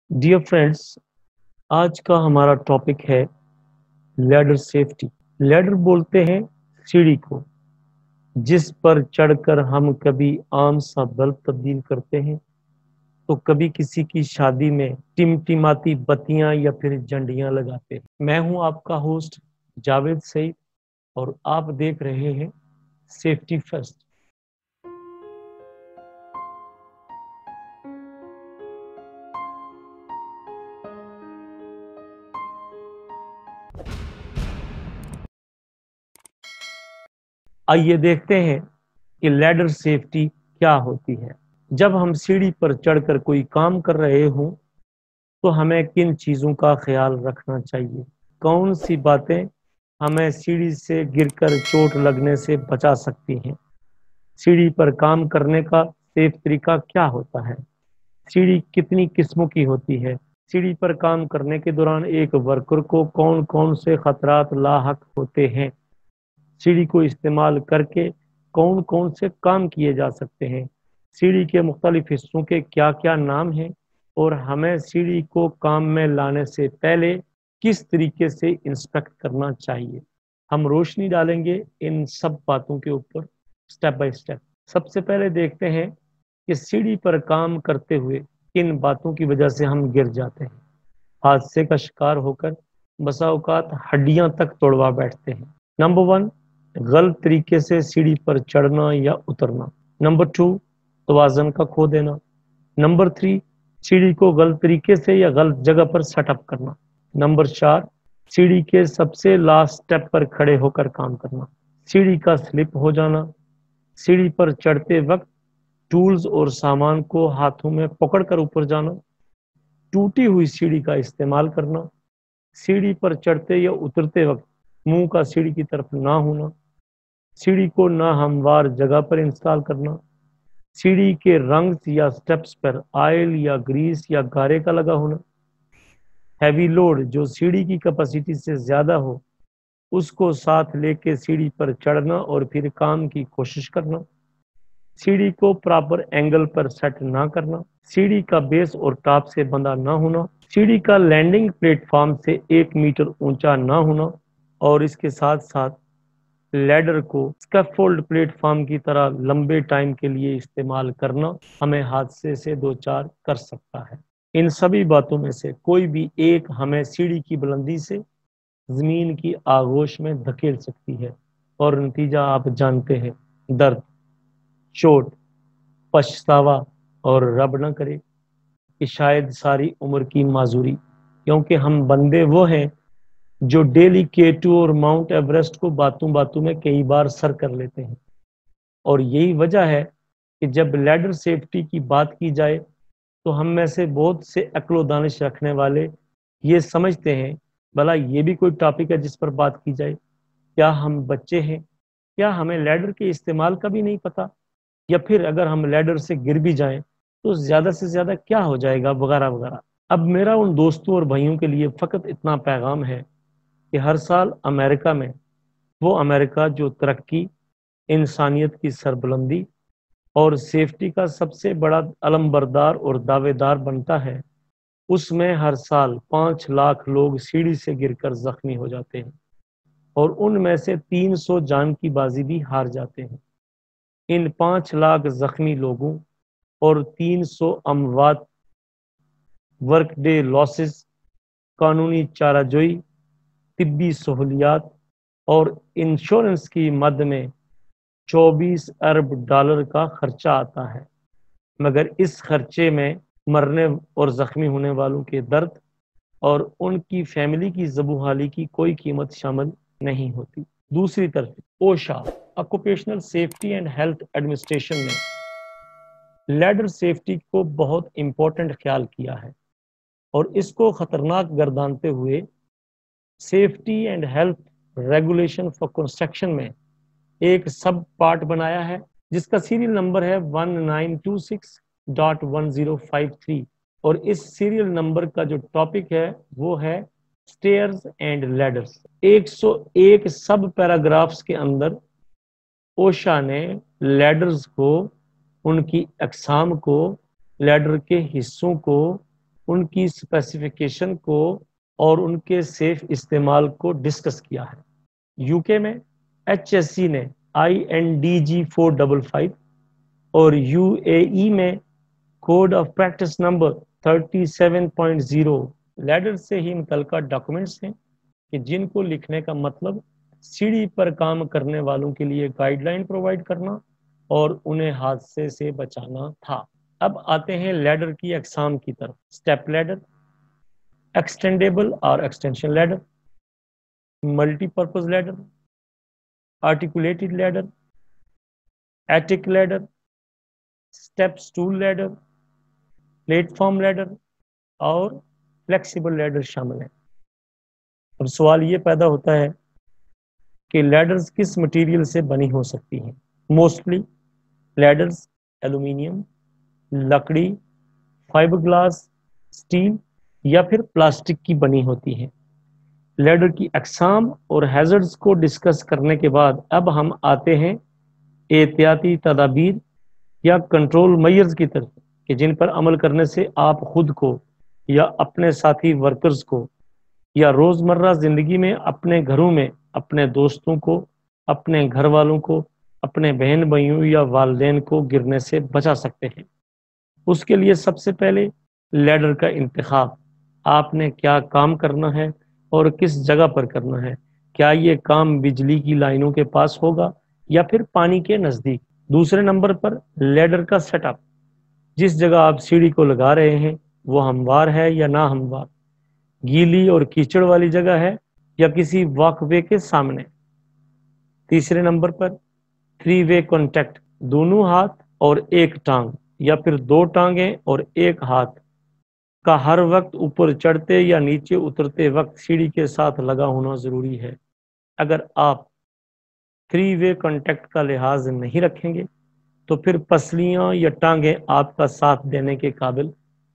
Dear friends, आज का हमारा टॉपिक है लैडर सेफ्टी। लैडर बोलते हैं सीढ़ी को, जिस पर चढ़कर हम कभी आम सा बल्ब तब्दील करते हैं तो कभी किसी की शादी में टिमटिमाती बत्तियां या फिर झंडियां लगाते हैं। मैं हूं आपका होस्ट जावेद सईद और आप देख रहे हैं सेफ्टी फर्स्ट। आइए देखते हैं कि लैडर सेफ्टी क्या होती है। जब हम सीढ़ी पर चढ़कर कोई काम कर रहे हों तो हमें किन चीजों का ख्याल रखना चाहिए? कौन सी बातें हमें सीढ़ी से गिरकर चोट लगने से बचा सकती हैं? सीढ़ी पर काम करने का सेफ तरीका क्या होता है? सीढ़ी कितनी किस्मों की होती है? सीढ़ी पर काम करने के दौरान एक वर्कर को कौन कौन से खतरात लाहक होते हैं? सीढ़ी को इस्तेमाल करके कौन कौन से काम किए जा सकते हैं? सीढ़ी के मुख्तलिफ हिस्सों के क्या क्या नाम हैं और हमें सीढ़ी को काम में लाने से पहले किस तरीके से इंस्पेक्ट करना चाहिए? हम रोशनी डालेंगे इन सब बातों के ऊपर स्टेप बाय स्टेप। सबसे पहले देखते हैं कि सीढ़ी पर काम करते हुए किन बातों की वजह से हम गिर जाते हैं। हादसे का शिकार होकर बसा औकात हड्डियां तक तोड़वा बैठते हैं। नंबर 1, गलत तरीके से सीढ़ी पर चढ़ना या उतरना। नंबर 2, तवाज़ुन का खो देना। नंबर 3, सीढ़ी को गलत तरीके से या गलत जगह पर सेटअप करना। नंबर 4, सीढ़ी के सबसे लास्ट स्टेप पर खड़े होकर काम करना। सीढ़ी का स्लिप हो जाना। सीढ़ी पर चढ़ते वक्त टूल्स और सामान को हाथों में पकड़कर ऊपर जाना। टूटी हुई सीढ़ी का इस्तेमाल करना। सीढ़ी पर चढ़ते या उतरते वक्त मुंह का सीढ़ी की तरफ ना होना। सीढ़ी को ना हमवार जगह पर इंस्टॉल करना। सीढ़ी के रंग या स्टेप्स पर ऑयल या ग्रीस या गारे का लगा होना। हैवी लोड जो सीढ़ी की कैपेसिटी से ज्यादा हो उसको साथ लेके सीढ़ी पर चढ़ना और फिर काम की कोशिश करना। सीढ़ी को प्रॉपर एंगल पर सेट ना करना। सीढ़ी का बेस और टॉप से बंधा ना होना। सीढ़ी का लैंडिंग प्लेटफॉर्म से 1 मीटर ऊंचा ना होना। और इसके साथ साथ लैडर को स्कैफोल्ड प्लेटफॉर्म की तरह लंबे टाइम के लिए इस्तेमाल करना हमें हादसे से दो चार कर सकता है। इन सभी बातों में से कोई भी एक हमें सीढ़ी की बुलंदी से जमीन की आगोश में धकेल सकती है और नतीजा आप जानते हैं, दर्द, चोट, पछतावा और रब न करे कि शायद सारी उम्र की माजूरी, क्योंकि हम बंदे वो हैं जो डेली K2 और माउंट एवरेस्ट को बातों बातों में कई बार सर कर लेते हैं। और यही वजह है कि जब लैडर सेफ्टी की बात की जाए तो हम में से बहुत से अक्ल दानिश रखने वाले ये समझते हैं भला ये भी कोई टॉपिक है जिस पर बात की जाए। क्या हम बच्चे हैं? क्या हमें लैडर के इस्तेमाल का भी नहीं पता? या फिर अगर हम लैडर से गिर भी जाएं तो ज्यादा से ज्यादा क्या हो जाएगा, वगैरह वगैरह। अब मेरा उन दोस्तों और भाइयों के लिए फकत इतना पैगाम है कि हर साल अमेरिका में, वो अमेरिका जो तरक्की, इंसानियत की सरबुलंदी और सेफ्टी का सबसे बड़ा अलमबरदार और दावेदार बनता है, उसमें हर साल 5 लाख लोग सीढ़ी से गिरकर जख्मी हो जाते हैं और उनमें से 300 जान की बाजी भी हार जाते हैं। इन 5 लाख जख्मी लोगों और 300 अमवात, वर्क डे लॉसेस, कानूनी चाराजोई, तिब्बी सहूलियात और इंश्योरेंस की मद में 24 अरब डॉलर का खर्चा आता है। मगर इस खर्चे में मरने और जख्मी होने वालों के दर्द और उनकी फैमिली की ज़बूहाली की कोई कीमत शामिल नहीं होती। दूसरी तरफ OSHA, occupational safety and health administration ने लैडर सेफ्टी को बहुत इंपॉर्टेंट ख्याल किया है और इसको खतरनाक गर्दानते हुए safety and health regulation for construction में एक सब पार्ट बनाया है जिसका सीरियल नंबर है 1926.1053 और इस सीरियल नंबर का जो टॉपिक है वो है स्टेयर्स एंड लैडर्स। 101 सब पैराग्राफ्स के अंदर ओशा ने लैडर्स को, उनकी अकसाम को, लैडर के हिस्सों को, ان کی स्पेसिफिकेशन को और उनके सेफ इस्तेमाल को डिस्कस किया है। यूके में HSC ने INDG 455 और UAE में code of practice number 37.0 ladder से ही मुतल्लिका डॉक्यूमेंट्स हैं कि जिनको लिखने का मतलब सीढ़ी पर काम करने वालों के लिए गाइडलाइन प्रोवाइड करना और उन्हें हादसे से बचाना था। अब आते हैं लैडर की अकसाम की तरफ। स्टेप लैडर, एक्सटेंडेबल और extension ladder, multipurpose ladder, articulated ladder, attic ladder, step stool ladder, platform ladder और फ्लेक्सिबल लैडर शामिल हैं। अब सवाल ये पैदा होता है कि लैडर्स किस मटेरियल से बनी हो सकती हैं। मोस्टली लैडर्स एल्यूमिनियम, लकड़ी, फाइबर ग्लास, स्टील या फिर प्लास्टिक की बनी होती हैं। लैडर की अकसाम और हैजर्ड्स को डिस्कस करने के बाद अब हम आते हैं एहतियाती तदाबीर या कंट्रोल मेजर्स की तरफ कि जिन पर अमल करने से आप खुद को या अपने साथी वर्कर्स को या रोजमर्रा जिंदगी में अपने घरों में अपने दोस्तों को, अपने घर वालों को, अपने बहन भाइयों या वालिदैन को गिरने से बचा सकते हैं। उसके लिए सबसे पहले लैडर का इंतखाब, आपने क्या काम करना है और किस जगह पर करना है। क्या ये काम बिजली की लाइनों के पास होगा या फिर पानी के नजदीक। दूसरे नंबर पर लैडर का सेटअप, जिस जगह आप सीढ़ी को लगा रहे हैं वो हमवार है या ना हमवार, गीली और कीचड़ वाली जगह है या किसी वॉकवे के सामने। तीसरे नंबर पर 3 वे कॉन्टैक्ट, दोनों हाथ और एक टांग या फिर 2 टांगें और एक हाथ का हर वक्त ऊपर चढ़ते या नीचे उतरते वक्त सीढ़ी के साथ लगा होना जरूरी है। अगर आप 3 वे कॉन्टैक्ट का लिहाज नहीं रखेंगे तो फिर पसलियां या टांगें आपका साथ देने के काबिल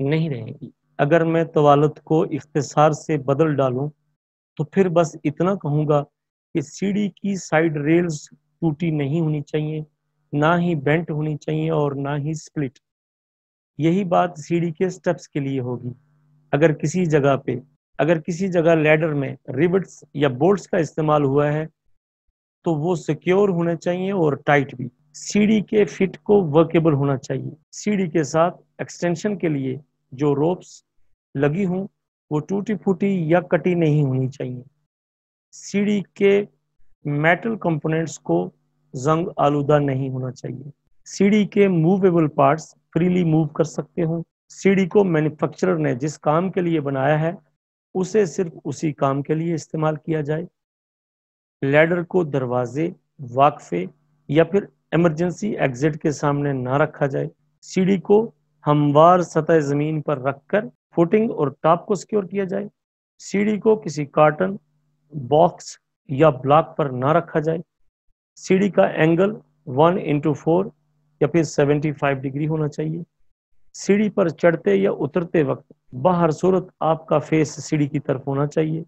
नहीं रहेंगी। अगर मैं तवालत को इख्तिसार से बदल डालूं तो फिर बस इतना कहूंगा कि सीढ़ी की साइड रेल्स टूटी नहीं होनी चाहिए, ना ही बेंट होनी चाहिए और ना ही स्प्लिट। यही बात सीढ़ी के स्टेप्स के लिए होगी। अगर किसी जगह लैडर में रिबट्स या बोल्ट्स का इस्तेमाल हुआ है तो वो सिक्योर होने चाहिए और टाइट भी। सीढ़ी के फिट को वर्केबल होना चाहिए। सीढ़ी के साथ एक्सटेंशन के लिए जो रोप्स लगी हों वो टूटी फूटी या कटी नहीं होनी चाहिए। सीढ़ी के मेटल कंपोनेंट्स को जंग आलूदा नहीं होना चाहिए। सीढ़ी के मूवेबल पार्ट्स फ्रीली मूव कर सकते हो। सीढ़ी को मैन्युफैक्चरर ने जिस काम के लिए बनाया है उसे सिर्फ उसी काम के लिए इस्तेमाल किया जाए। लैडर को दरवाजे, वाकफे या फिर इमरजेंसी एग्जिट के सामने ना रखा जाए। सीढ़ी को हमवार सतह जमीन पर रखकर फुटिंग और टॉप को सिक्योर किया जाए। सीढ़ी को किसी कार्टन, बॉक्स या ब्लॉक पर ना रखा जाए। सीढ़ी का एंगल 1:4 या फिर 75 डिग्री होना चाहिए। सीढ़ी पर चढ़ते या उतरते वक्त बाहर सूरत आपका फेस सीढ़ी की तरफ होना चाहिए।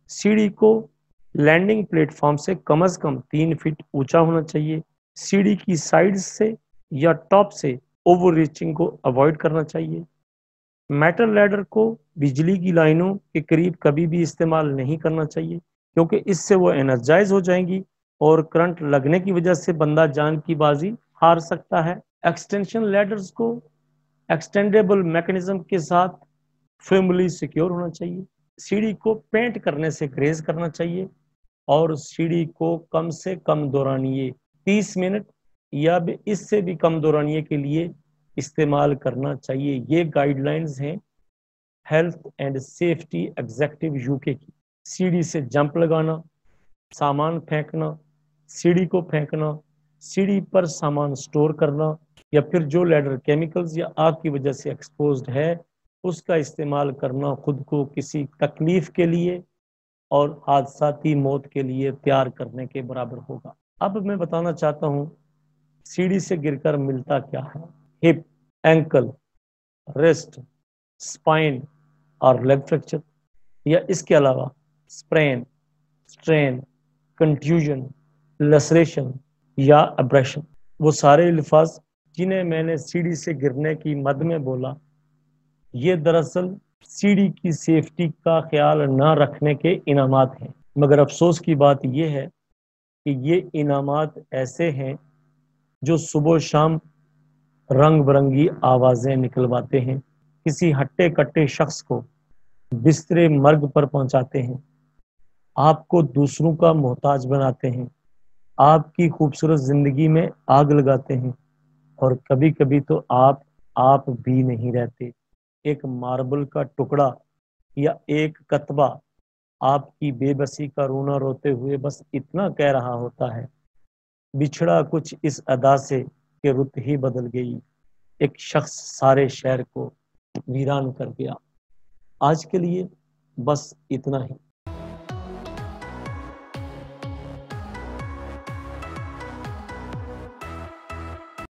सीढ़ी को लैंडिंग प्लेटफॉर्म से कम 3 फीट ऊंचा होना चाहिए। सीढ़ी की साइड से या टॉप से ओवर रीचिंग को अवॉइड करना चाहिए। मेटल लैडर को बिजली की लाइनों के करीब कभी भी इस्तेमाल नहीं करना चाहिए क्योंकि इससे वो एनर्जाइज हो जाएंगी और करंट लगने की वजह से बंदा जान की बाजी हार सकता है। एक्सटेंशन लैडर्स को एक्सटेंडेबल मैकेनिज्म के साथ फर्मली सिक्योर होना चाहिए। सीढ़ी को पेंट करने से ग्रेज करना चाहिए और सीढ़ी को कम से कम दौरानिए 30 मिनट या इससे भी कम दौरानिए के लिए इस्तेमाल करना चाहिए। ये गाइडलाइंस हैं health and safety executive UK की। सीढ़ी से जंप लगाना, सामान फेंकना, सीढ़ी को फेंकना, सीढ़ी पर सामान स्टोर करना या फिर जो लैडर केमिकल्स या आग की वजह से एक्सपोज्ड है उसका इस्तेमाल करना खुद को किसी तकलीफ के लिए और हादसाती मौत के लिए तैयार करने के बराबर होगा। अब मैं बताना चाहता हूँ सीढ़ी से गिरकर मिलता क्या है। हिप, एंकल, रिस्ट, स्पाइन और लेग फ्रैक्चर या इसके अलावा स्प्रेन, स्ट्रेन, कंट्यूजन, लसरेशन या अब्रेशन। वो सारे अल्फाज जिन्हें मैंने सीढ़ी से गिरने की मद में बोला یہ دراصل سیڑھی کی سیفٹی کا خیال نہ رکھنے کے انعامات ہیں، مگر افسوس کی بات یہ ہے کہ یہ انعامات ایسے ہیں جو صبح و شام رنگ برنگی آوازیں نکلواتے ہیں، کسی ہٹے کٹے شخص کو بسترے مرگ پر پہنچاتے ہیں، آپ کو دوسروں کا محتاج بناتے ہیں، آپ کی خوبصورت زندگی میں آگ لگاتے ہیں، اور کبھی کبھی تو آپ بھی نہیں رہتے۔ ایک ماربل کا ٹکڑا یا ایک کتبہ آپ کی بے بسی کا رونا روتے ہوئے بس اتنا کہہ رہا ہوتا ہے، بچھڑا کچھ اس ادا سے کہ رت ہی بدل گئی، ایک شخص سارے شہر کو ویران کر گیا۔ آج کے لیے بس اتنا ہی۔